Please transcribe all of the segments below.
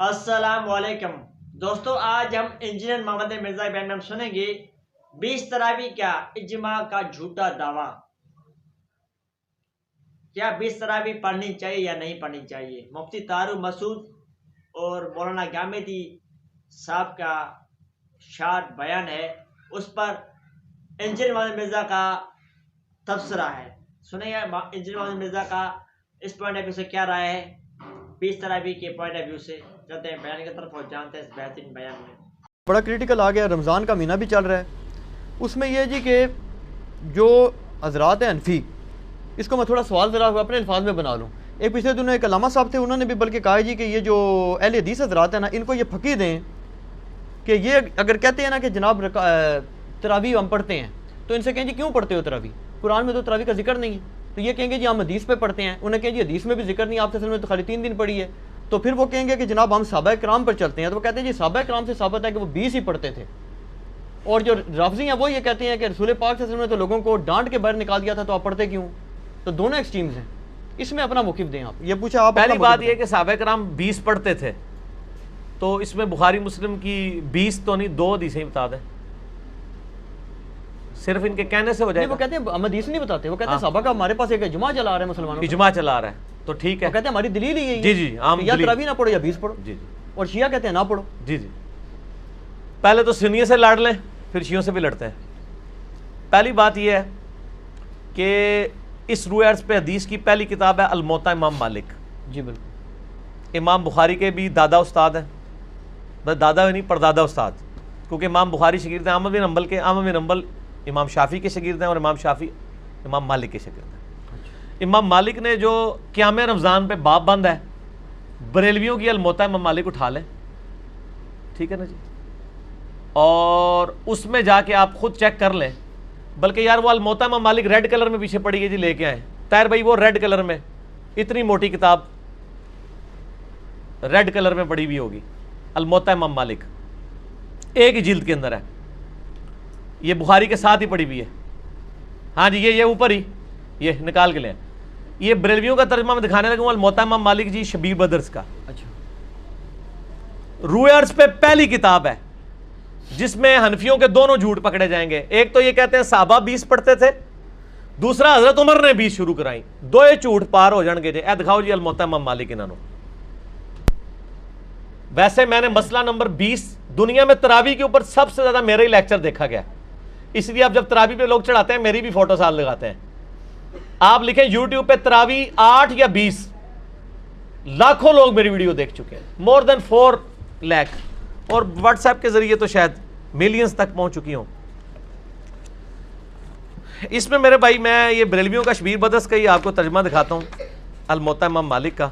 السلام علیکم دوستو، آج ہم انجینئر محمد مرزا بیان میں ہم سنیں گے 20 تراویح کا اجماع کا جھوٹا دعویٰ۔ کیا 20 تراویح پڑھنی چاہیے یا نہیں پڑھنی چاہیے؟ مفتی طاہر مسعود اور مولانا گامدی صاحب کا شارٹ بیان ہے، اس پر انجینئر محمد مرزا کا تبصرہ ہے۔ سنیں گے انجینئر محمد مرزا کا اس پوائنٹ آف ویو سے کیا رائے ہے 20 تراویح کے پوائنٹ آف ویو سے۔ چلتے ہیں بیان کی طرف اور جانتے ہیں اس بہترین بیان میں۔ بڑا کریٹیکل آ گیا، رمضان کا مہینہ بھی چل رہا ہے، اس میں یہ جی کہ جو حضرات ہیں حنفی، اس کو میں تھوڑا سوال ذرا اپنے الفاظ میں بنا لوں۔ ایک پچھلے دنوں ایک علامہ صاحب تھے، انہوں نے بھی بلکہ کہا جی کہ یہ جو اہل حدیث حضرات ہیں نا، ان کو یہ پھکی دیں کہ یہ اگر کہتے ہیں نا کہ جناب تراویح ہم پڑھتے ہیں، تو ان سے کہیں جی کیوں پڑھتے ہو تراویح؟ قرآن میں تو تراویح کا ذکر نہیں ہے، تو یہ کہیں گے جی ہم حدیث پہ پڑھتے ہیں۔ انہیں کہیں جی حدیث میں بھی ذکر نہیں، آپ نے تو خالی 3 دن پڑھی ہے۔ تو پھر وہ کہیں گے کہ جناب ہم صحابہ کرام پر چلتے ہیں، تو وہ کہتے ہیں جی صحابہ کرام سے ثابت ہے کہ وہ 20 ہی پڑھتے تھے۔ اور جو رافضی ہیں وہ یہ کہتے ہیں کہ رسول پاک صلی اللہ علیہ وسلم نے تو لوگوں کو ڈانٹ کے باہر نکال دیا تھا، تو آپ پڑھتے کیوں؟ تو دونوں ایکسٹریمز ہیں، اس میں اپنا موقف دیں آپ۔ یہ پوچھا آپ، پہلی بات یہ کہ صحابہ کرام 20 پڑھتے تھے، تو اس میں بخاری مسلم کی 20 تو نہیں 2 حدیثیں بتا دیں، صرف ان کے کہنے سے ہو جائے گا۔ وہ کہتے ہیں ہم حدیث نہیں بتاتے، وہ کہتے ہیں صحابہ کا ہمارے پاس ایک اجماع چلا رہا ہے مسلمانوں کا، اجماع چلا رہا ہے تو ٹھیک ہے، وہ کہتے ہیں ہماری دلیل ہی یہی جی جی ہے عام یا دلیل، تراویح نہ پڑھو یا 20 پڑھو، جی جی اور شیعہ کہتے ہیں نہ پڑھو۔ جی جی پہلے تو سنیوں سے لڑ لیں، پھر شیعوں سے بھی لڑتے ہیں۔ پہلی بات یہ ہے کہ اس روح عرض پہ حدیث کی پہلی کتاب ہے الموطا امام مالک۔ جی بالکل، امام بخاری کے بھی دادا استاد ہیں، بس دادا بھی نہیں پردادا استاد، کیونکہ امام بخاری شاگرد ہیں احمد بن حنبل کے، احمد بن حنبل امام شافعی کے شاگرد ہیں، اور امام شافعی امام مالک کے شاگرد ہیں۔ امام مالک نے جو قیام رمضان پہ باب بند ہے، بریلویوں کی الموطا امام مالک اٹھا لیں، ٹھیک ہے نا جی، اور اس میں جا کے آپ خود چیک کر لیں۔ بلکہ یار وہ الموطا امام مالک ریڈ کلر میں پیچھے پڑی ہے جی، لے کے آئیں طاہر بھائی، وہ ریڈ کلر میں اتنی موٹی کتاب ریڈ کلر میں پڑی ہوئی ہوگی، الموطا امام مالک ایک ہی جلد کے اندر ہے، یہ بخاری کے ساتھ ہی پڑی ہوئی ہے۔ ہاں جی یہ اوپر ہی، یہ نکال کے لیں۔ یہ بریلویوں کا ترجمہ میں دکھانے لگا ہوں، الموطا امام مالک جی شبیر بدرس کا۔ اچھا، روح عرض پہ پہلی کتاب ہے جس میں حنفیوں کے دونوں جھوٹ پکڑے جائیں گے۔ ایک تو یہ کہتے ہیں صحابہ 20 پڑھتے تھے، دوسرا حضرت عمر نے 20 شروع کرائیں، دو جھوٹ پار ہو جان گے جی۔ اے دکھاؤ جی الموطا امام مالک انہوں۔ ویسے میں نے مسئلہ نمبر 20 دنیا میں تراویح کے اوپر سب سے زیادہ میرا ہی لیکچر دیکھا گیا، اس لیے آپ جب تراویح پہ لوگ چڑھاتے ہیں میری بھی فوٹو ساتھ لگاتے ہیں۔ آپ لکھیں یوٹیوب پہ تراویح 8 یا 20، لاکھوں لوگ میری ویڈیو دیکھ چکے ہیں، مور دین 4 لاکھ، اور واٹس ایپ کے ذریعے تو شاید ملینز تک پہنچ چکی ہوں۔ اس میں میرے بھائی میں یہ بریلویوں کا شبیر بدرس کا ہی آپ کو ترجمہ دکھاتا ہوں، الموطا امام مالک کا۔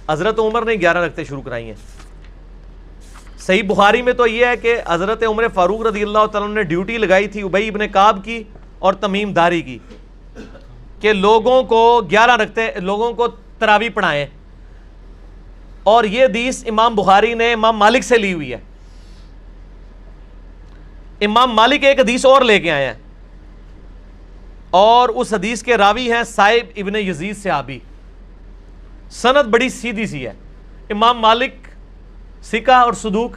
حضرت عمر نے 11 رکعتیں شروع کرائی ہیں۔ صحیح بخاری میں تو یہ ہے کہ حضرت عمر فاروق رضی اللہ تعالیٰ نے ڈیوٹی لگائی تھی ابی ابن کعب کی اور تمیم داری کی کہ لوگوں کو 11 رکعتیں لوگوں کو تراویح پڑھائیں، اور یہ حدیث امام بخاری نے امام مالک سے لی ہوئی ہے۔ امام مالک ایک حدیث اور لے کے آئے ہیں، اور اس حدیث کے راوی ہیں صائب ابن یزید صحابی، سند بڑی سیدھی سی ہے۔ امام مالک ثقہ اور صدوق،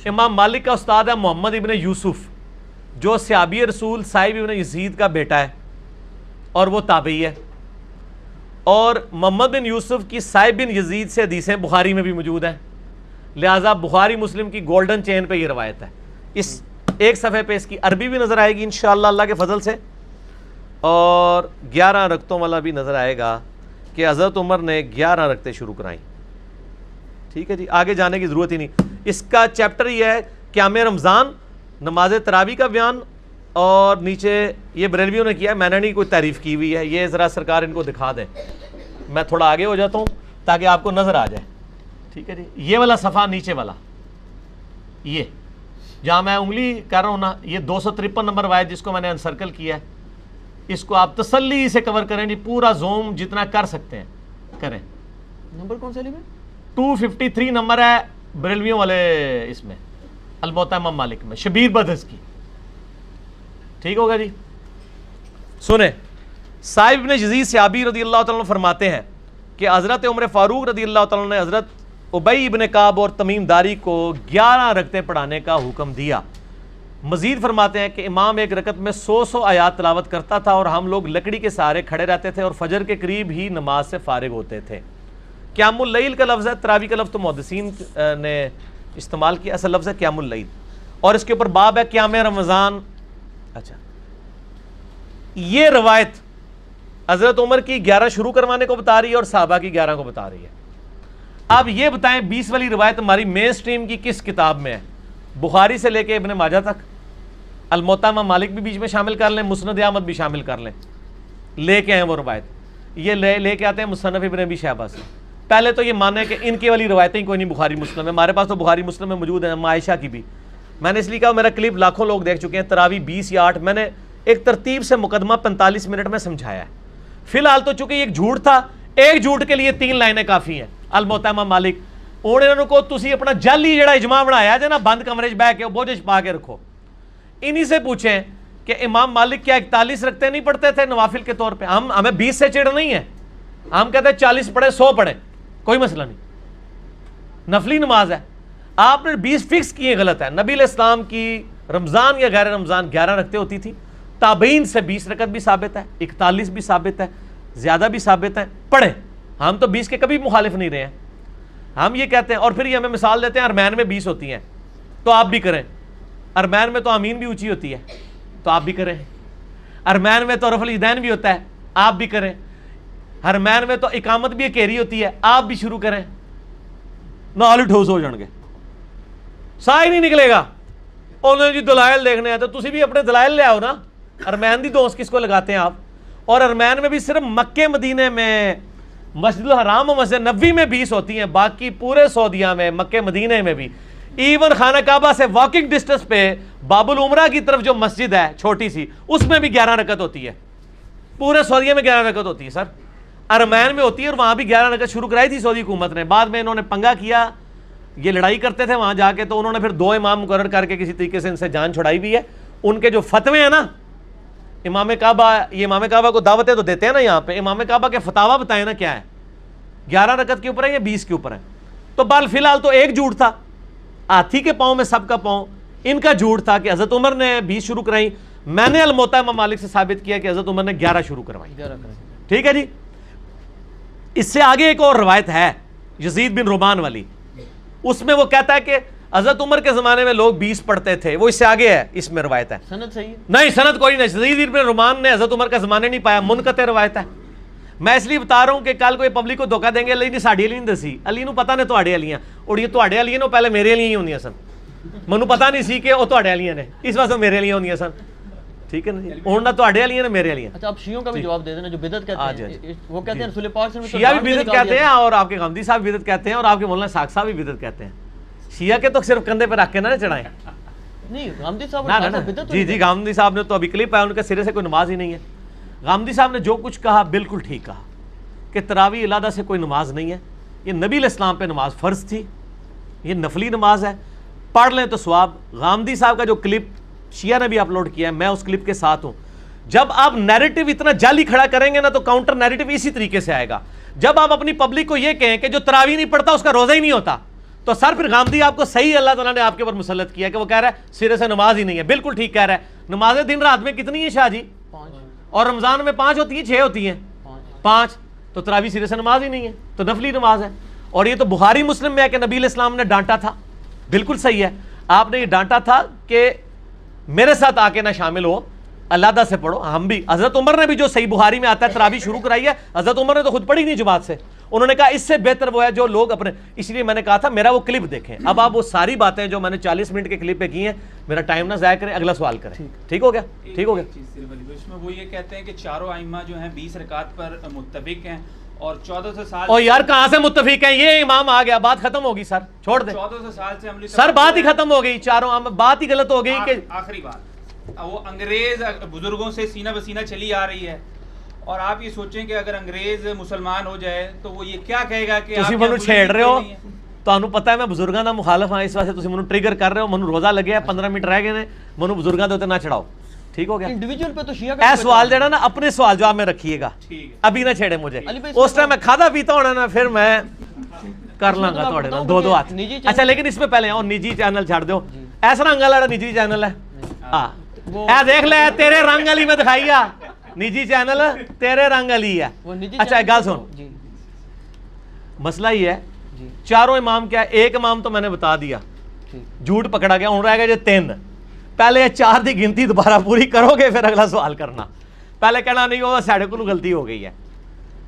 امام مالک کا استاد ہے محمد ابن یوسف جو صحابی رسول صائب ابن یزید کا بیٹا ہے، اور وہ تابعی ہے، اور محمد بن یوسف کی صائب بن یزید سے حدیثیں بخاری میں بھی موجود ہیں، لہٰذا بخاری مسلم کی گولڈن چین پہ یہ روایت ہے۔ اس ایک صفحے پہ اس کی عربی بھی نظر آئے گی انشاءاللہ اللہ کے فضل سے، اور 11 رکعتوں والا بھی نظر آئے گا کہ حضرت عمر نے 11 رکعتیں شروع کرائیں۔ ٹھیک ہے جی، آگے جانے کی ضرورت ہی نہیں۔ اس کا چیپٹر یہ ہے قیام رمضان، نماز تراویح کا بیان، اور نیچے یہ بریلویوں نے کیا ہے، میں نے نہیں کوئی تعریف کی ہوئی ہے، یہ ذرا سرکار ان کو دکھا دیں۔ میں تھوڑا آگے ہو جاتا ہوں تاکہ آپ کو نظر آ جائے۔ ٹھیک ہے جی، یہ والا صفحہ نیچے والا، یہ جہاں میں انگلی کر رہا ہوں نا، یہ 253 نمبر روایت جس کو میں نے انسرکل کیا ہے، اس کو آپ تسلی سے کور کریں جی، پورا زوم جتنا کر سکتے ہیں کریں۔ نمبر کون سے لیے؟ 253 نمبر ہے بریلویوں والے، اس میں الموطا امام مالک میں شبیر بدرس کی۔ ٹھیک ہوگا جی، سنیں صائب بن یزید صحابی رضی اللہ تعالیٰ عنہ فرماتے ہیں کہ حضرت عمر فاروق رضی اللہ تعالیٰ عنہ نے حضرت ابی ابن کعب اور تمیم داری کو 11 رکعتیں پڑھانے کا حکم دیا۔ مزید فرماتے ہیں کہ امام ایک رکعت میں 100 آیات تلاوت کرتا تھا اور ہم لوگ لکڑی کے سہارے کھڑے رہتے تھے اور فجر کے قریب ہی نماز سے فارغ ہوتے تھے۔ قیام اللیل کا لفظ ہے، تراویح کا لفظ تو محدثین نے استعمال کیا، اصل لفظ ہے قیام اللیل، اور اس کے اوپر باب ہے قیام رمضان۔ اچھا، یہ روایت حضرت عمر کی 11 شروع کروانے کو بتا رہی ہے اور صحابہ کی 11 کو بتا رہی ہے۔ اب یہ بتائیں 20 والی روایت ہماری مین سٹریم کی کس کتاب میں ہے؟ بخاری سے لے کے ابن ماجہ تک، الموطا امام مالک بھی بیچ میں شامل کر لیں، مسند احمد بھی شامل کر لیں، لے کے آئیں وہ روایت، یہ لے کے آتے ہیں مصنف ابن ابی شیبہ سے۔ پہلے تو یہ مانیں کہ ان کی والی روایتیں کوئی نہیں بخاری مسلم ہے، ہمارے پاس تو بخاری مسلم میں موجود ہیں، عائشہ کی بھی۔ میں نے اس لیے کہا میرا کلپ لاکھوں لوگ دیکھ چکے ہیں، تراویح 20 یا 8، میں نے ایک ترتیب سے مقدمہ 45 منٹ میں سمجھایا ہے۔ فی الحال تو چونکہ یہ ایک جھوٹ تھا، ایک جھوٹ کے لیے 3 لائنیں کافی ہیں۔ الموطا امام مالک انہوں کو تسی اپنا جعلی جڑا اجماع بنایا جے نا، بند کمرے چ بیٹھ کے بوجھ پا کے رکھو۔ انہی سے پوچھیں کہ امام مالک کیا 41 رکھتے نہیں پڑھتے تھے نوافل کے طور پہ؟ ہمیں 20 سے چڑ نہیں ہے، ہم کہتے ہیں 40 پڑھے 100 پڑھے، کوئی مسئلہ نہیں، نفلی نماز ہے۔ آپ نے 20 فکس کیے، غلط ہے۔ نبی علیہ السلام کی رمضان یا غیر رمضان 11 رکعتیں ہوتی تھی، تابعین سے 20 رکعت بھی ثابت ہے، 41 بھی ثابت ہے، زیادہ بھی ثابت ہے، پڑھیں۔ ہم تو 20 کے کبھی مخالف نہیں رہے ہیں، ہم یہ کہتے ہیں، اور پھر یہ ہمیں مثال دیتے ہیں ارمین میں 20 ہوتی ہیں تو آپ بھی کریں، ارمین میں تو آمین بھی اونچی ہوتی ہے تو آپ بھی کریں، ارمین میں تو رفع الیدین بھی ہوتا ہے آپ بھی کریں، ارمین میں تو اقامت بھی اکیری ہوتی ہے آپ بھی شروع کریں۔ نال ہی ٹھوس ہو جان گے، سا ہی نہیں نکلے گا۔ انہوں نے جی دلائل دیکھنے ہیں تو تسی بھی اپنے دلائل لے آؤ نا۔ ارمین دی دوست کس کو لگاتے ہیں آپ؟ اور ارمین میں بھی صرف مکے مدینے میں، مسجد الحرام و مسجد نبوی میں 20 ہوتی ہیں، باقی پورے سعودیہ میں، مکے مدینے میں بھی، ایون خانہ کعبہ سے واکنگ ڈسٹنس پہ باب العمرہ کی طرف جو مسجد ہے چھوٹی سی، اس میں بھی 11 رکعت ہوتی ہے، پورے سعودیہ میں 11 رکعت ہوتی ہے سر، ارمین میں ہوتی ہے، اور وہاں بھی 11 رکعت شروع کرائی تھی سعودی حکومت نے، بعد میں انہوں نے پنگا کیا، یہ لڑائی کرتے تھے وہاں جا کے، تو انہوں نے پھر 2 امام مقرر کر کے کسی طریقے سے ان سے جان چھڑائی بھی ہے۔ ان کے جو فتوے ہیں نا، امام کعبہ، یہ امام کعبہ کو دعوتیں تو دیتے ہیں نا یہاں پہ، امام کعبہ کے فتاوا بتائیں نا کیا ہے، 11 رکعت کے اوپر ہے یا 20 کے اوپر ہے؟ تو بال فی الحال تو ایک جھوٹ تھا، ہاتھی کے پاؤں میں سب کا پاؤں، ان کا جھوٹ تھا کہ حضرت عمر نے 20 شروع کرائی، میں نے الموطا امام مالک سے ثابت کیا کہ حضرت عمر نے 11 شروع کروائی۔ ٹھیک ہے جی۔ اس سے آگے ایک اور روایت ہے یزید بن رومان والی، اس میں وہ کہتا ہے کہ حضرت عمر کے زمانے میں لوگ 20 پڑھتے تھے، وہ اس سے آگے ہے، اس میں روایت ہے، سند صحیح ہے؟ نہیں سند کوئی نہیں، یزید بن رومان نے حضرت عمر کا زمانے نہیں پایا، منقطع روایت ہے۔ میں اس لیے بتا رہا ہوں کہ کل کوئی پبلک کو دھوکہ دیں گے، علی نے ساڑی علی نہیں دسی، علی نو پتہ نے تواڈے علیاں، اور یہ تواڈے علیاں نو پہلے میرے علیاں ہی ہوندیاں سن، مینوں پتہ نہیں سی کہ وہ تواڈے علیاں نے، اس واسطے میرے علیاں ہوندیاں سن، ٹھیک ہے نا جی، ہن نہ تواڈے علیاں نے میرے علیاں۔ اچھا، آپ شیعوں کا بھی جواب دے دینا جو بدعت کہتے ہیں، وہ کہتے ہیں رسول پاک صلی اللہ علیہ وسلم شیعہ بھی بدعت کہتے ہیں، اور آپ کے غامدی صاحب بھی بدعت کہتے ہیں، اور آپ کے مولانا ساق صاحب بھی بدعت کہتے ہیں۔ شیعہ کے تو صرف کندھے پہ رکھ کے نہ چڑھائیں، نہیں، غامدی صاحب نہ بدعت، جی جی، غامدی صاحب نے تو ابھی کلپ ہے، ان کے سرے سے کوئی نماز ہی نہیں ہے۔ غامدی صاحب نے جو کچھ کہا بالکل ٹھیک کہا کہ تراویح علیحدہ سے کوئی نماز نہیں ہے، یہ نبی علیہ السلام پہ نماز فرض تھی، یہ نفلی نماز ہے، پڑھ لیں تو ثواب۔ غامدی صاحب کا جو کلپ شیعہ نے بھی اپلوڈ کیا ہے، میں اس کلپ کے ساتھ ہوں۔ جب آپ نیریٹو اتنا جعلی کھڑا کریں گے نا تو کاؤنٹر نیریٹو اسی طریقے سے آئے گا۔ جب آپ اپنی پبلک کو یہ کہیں کہ جو تراویح نہیں پڑھتا اس کا روزہ ہی نہیں ہوتا، تو سر پھر غامدی آپ کو صحیح اللہ تعالیٰ نے آپ کے اوپر مسلط کیا کہ وہ کہہ رہا ہے سرے سے نماز ہی نہیں ہے، بالکل ٹھیک کہہ رہا ہے۔ نمازیں دن رات میں کتنی ہیں شاہ جی؟ 5، اور رمضان میں 5 ہوتی ہیں، 6 ہوتی ہیں، 5، تو تراویح سرے سے نماز ہی نہیں ہے، تو نفلی نماز ہے۔ اور یہ تو بخاری مسلم میں ہے کہ نبی علیہ السلام نے ڈانٹا تھا، بالکل صحیح ہے، آپ نے یہ ڈانٹا تھا کہ میرے ساتھ آ کے نہ شامل ہو، علیحدہ سے پڑھو۔ ہم بھی، حضرت عمر نے بھی جو صحیح بخاری میں آتا ہے تراویح شروع کرائی ہے، حضرت عمر نے تو خود پڑھی نہیں جماعت سے، انہوں نے کہا اس سے بہتر وہ ہے جو لوگ اپنے، اس لیے میں نے کہا تھا میرا وہ کلپ دیکھیں۔ اب آپ وہ ساری باتیں جو میں نے 40 منٹ کے کلپ پہ کی ہیں، میرا ٹائم نہ ضائع کریں، اگلا سوال کریں۔ ٹھیک ہو گیا؟ ٹھیک ہو گیا۔ اس میں وہ یہ کہتے ہیں کہ چاروں ائمہ جو ہیں 20 رکعت پر متفق ہیں، اور 1400 سال، اور یار کہاں سے متفق ہیں؟ یہ امام آ گیا، بات ختم ہوگی سر، چھوڑ دیں 1400 سال سے عملی سر، بات ہی ختم ہو گئی، چاروں بات ہی غلط ہو گئی کہ آخری بات وہ انگریز بزرگوں سے سینہ بسینہ چلی آ رہی ہے، اور آپ یہ سوچیں کہ اگر انگریز مسلمان ہو جائے تو وہ یہ کیا کہے گا کہ تسی منو چھیڑ رہے ہو، تانوں پتہ ہے میں بزرگاں دا مخالف ہاں، اس واسطے تسی منو ٹریگر کر رہے ہو، منو روزہ لگیا ہے، 15 منٹ رہ گئے نے، منو بزرگاں دے اوتے نہ چڑھاؤ، ٹھیک ہو گیا؟ انڈیویجول پہ تو شیعہ کا اے سوال جڑا نا اپنے سوال جواب میں رکھیے گا، ٹھیک ہے، ابھی نہ چھیڑے مجھے، علی بھائی اس ٹائم میں کھادا پیتا ہونا نا، پھر میں کر لاں گا تھوڑے نال دو دو ہاتھ. اچھا لیکن اس میں پہلے اور نجی چینل چھڑ دو. ایسا رنگ والا نجی چینل ہے ہاں اے دیکھ لے تیرے رنگ والی میں دکھائی آ نجی چینل تیرے رنگ والی ہے. اچھا ایک گل سن مسئلہ یہ ہے چاروں امام کیا ہے ایک امام تو میں نے بتا دیا جھوٹ پکڑا گیا. ہوں رہ گیا جو 3 پہلے 4 دی گنتی دوبارہ پوری کرو گے پھر اگلا سوال کرنا. پہلے کہنا نہیں وہ ساڑھے کو غلطی ہو گئی ہے.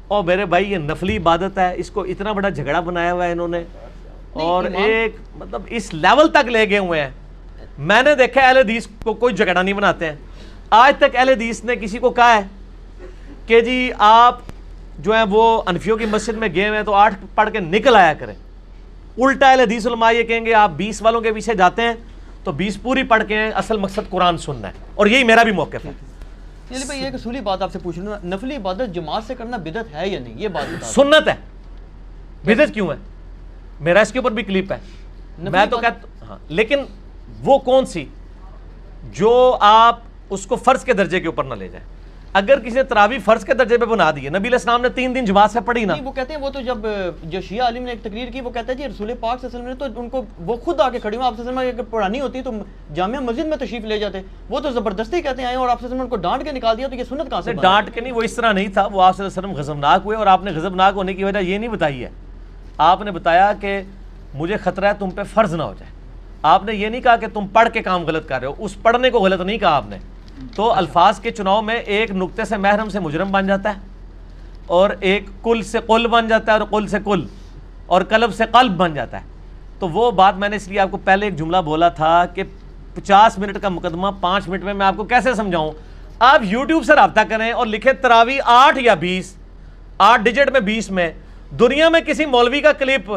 اور میرے بھائی یہ نفلی عبادت ہے اس کو اتنا بڑا جھگڑا بنایا ہوا ہے انہوں نے اور ایک مطلب اس لیول تک لے گئے ہوئے ہیں. میں نے دیکھا اہل حدیث کو کوئی جھگڑا نہیں بناتے ہیں. آج تک اہل حدیث نے کسی کو کہا ہے کہ جی آپ جو ہیں وہ انفیوں کی مسجد میں گئے ہوئے ہیں تو 8 پڑھ کے نکل آیا کریں. الٹا اہل حدیث علماء یہ کہیں گے آپ 20 والوں کے پیچھے جاتے ہیں تو 20 پوری پڑھ کے ہیں اصل مقصد قرآن سننا ہے. اور یہی میرا بھی موقف ہے. علی بھائی ایک اصولی بات آپ سے پوچھ لوں نفلی عبادت جماعت سے کرنا بدعت ہے یا نہیں یہ بات بتا. سنت ہے بدعت کیوں ہے میرا اس کے اوپر بھی کلپ ہے. میں تو کہتا ہاں لیکن وہ کون سی جو آپ اس کو فرض کے درجے کے اوپر نہ لے جائیں. اگر کسی نے تراویح فرض کے درجے پہ بنا دی ہے نبی علیہ السلام نے 3 دن جماعت سے پڑھی نا. وہ کہتے ہیں وہ تو جب جو شیعہ عالم نے ایک تقریر کی وہ کہتا ہے جی رسول پاک صلی اللہ علیہ وسلم نے تو ان کو وہ خود آ کے کھڑی ہوئی آپ صلی اللہ علیہ وسلم اگر پڑھانی ہوتی تو جامعہ مسجد میں تشریف لے جاتے. وہ تو زبردستی کہتے ہیں آئے اور آپ صلی اللہ علیہ وسلم ان کو ڈانٹ کے نکال دیا تو یہ سنت کہاں سے؟ ڈانٹ کے نہیں وہ اس طرح نہیں تھا. وہ آپ صلی اللہ علیہ وسلم غضبناک ہوئے اور آپ نے غضبناک ہونے کی وجہ یہ نہیں بتائی ہے. آپ نے بتایا کہ مجھے خطرہ ہے تم پہ فرض نہ ہو جائے. آپ نے یہ نہیں کہا کہ تم پڑھ کے کام غلط کر رہے ہو. اس پڑھنے کو غلط نہیں کہا آپ نے. تو الفاظ کے چناؤ میں ایک نقطے سے محرم سے مجرم بن جاتا ہے اور ایک کل سے قل بن جاتا ہے اور قل سے کل اور قلب سے قلب بن جاتا ہے. تو وہ بات میں نے اس لیے آپ کو پہلے ایک جملہ بولا تھا کہ 50 منٹ کا مقدمہ 5 منٹ میں آپ کو کیسے سمجھاؤں. آپ یوٹیوب سے رابطہ کریں اور لکھیں تراویح 8 یا 20 8 ڈیجٹ میں 20 میں دنیا میں کسی مولوی کا کلپ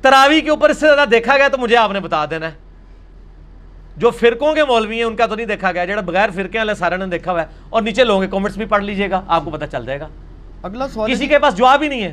تراویح کے اوپر اس سے زیادہ دیکھا گیا تو مجھے آپ نے بتا دینا ہے. جو فرقوں کے مولوی ہیں ان کا تو نہیں دیکھا گیا. جڑا بغیر فرقے والے سارے نے دیکھا ہوا ہے. اور نیچے لوگوں کے کمنٹس بھی پڑھ لیجئے گا آپ کو پتہ چل جائے گا. اگلا سوال کسی کے پاس جواب ہی نہیں ہے.